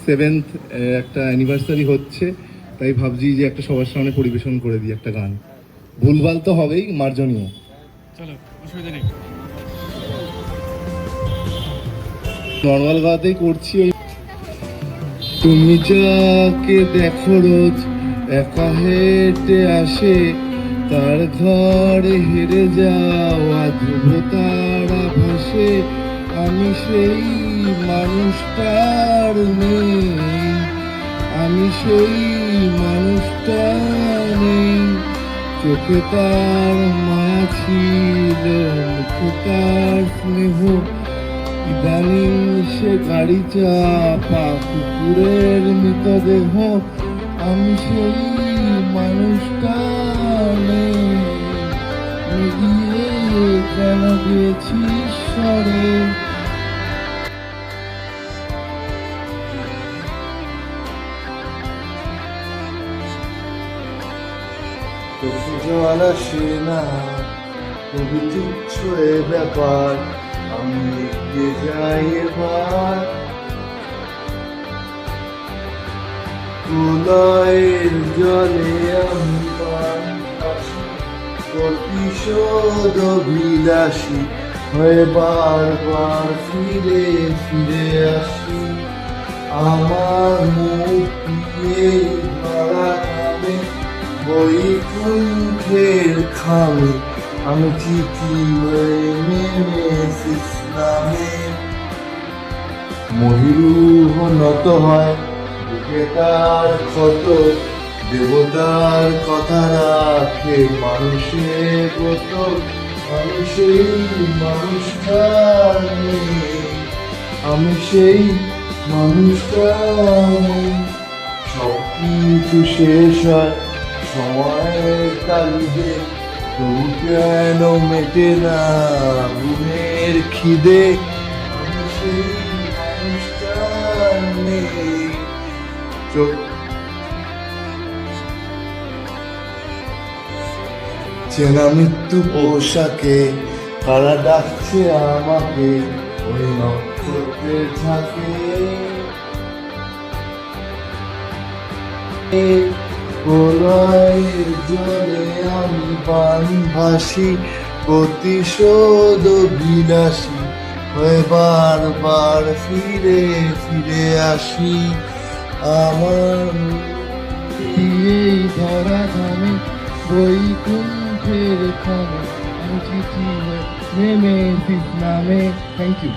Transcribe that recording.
7th একটা anniversary হচ্ছে, তাই ভাবছি যে একটা সবার সামনে পরিবেশন করে দিই একটা গান। ভুলভাল তো হবেই, মার্জনীয়। চলো, অসুবিধা নেই। নর্মাল গাতেই করছি। ওই তুমি যাকে দেখো রোজ একা হেঁটে আসে, তার ঘরে হেরে যাওয়া ধ্রুব তারা ভাসে, আমি সেই মানুষটার নেই, আমি সেই মানুষটার নেই। চোখে তার মায়া ছিল, মুখে তার স্নেহ, ইদানিং সে গাড়ি চাপা কুকুরের মৃতদেহ, আমি সেই মানুষটা নেই। এগিয়ে কেন গেছি ঈশ্বরে। চোখে জল আসে না, খুবই তুচ্ছ এ ব্যাপার, আমি এগিয়ে যাই এবার। প্রলয়ের জলে আমি পানি, প্রতিশোধ অভিলাষী হয়ে বারবার ফিরে ফিরে আসি। আমার মুখ দিয়ে ধরা খাবে বৈকুণ্ঠের খামে, আমি চিঠি হয়ে নেমেছি নামে। মহিরুহ নত হয়, বুকে তার ক্ষত, দেবতার কথা রাখে মানুষের গত, আমি সেই মানুষটা নেই, আমি সেই মানুষটা নেই। সব কিছু শেষ হয় সময়ের তালিদে, তবু কেন মেটে না ঘুমের খিদে, আমি সেই মানুষটা নেই। চেনা মৃত্যু পোশাকে কারা ডাকছে আমাকে, ওই নক্ষত্রের ঝাঁকে। প্রলয়ের জলে আমি পানি ভাসি, প্রতিশোধ বিলাসী হয়ে বারবার ফিরে ফিরে আসি। আমার এই ধরা ধামে বৈকুণ্ঠের খামে, আমি চিঠি নেমে নামে। Thank you.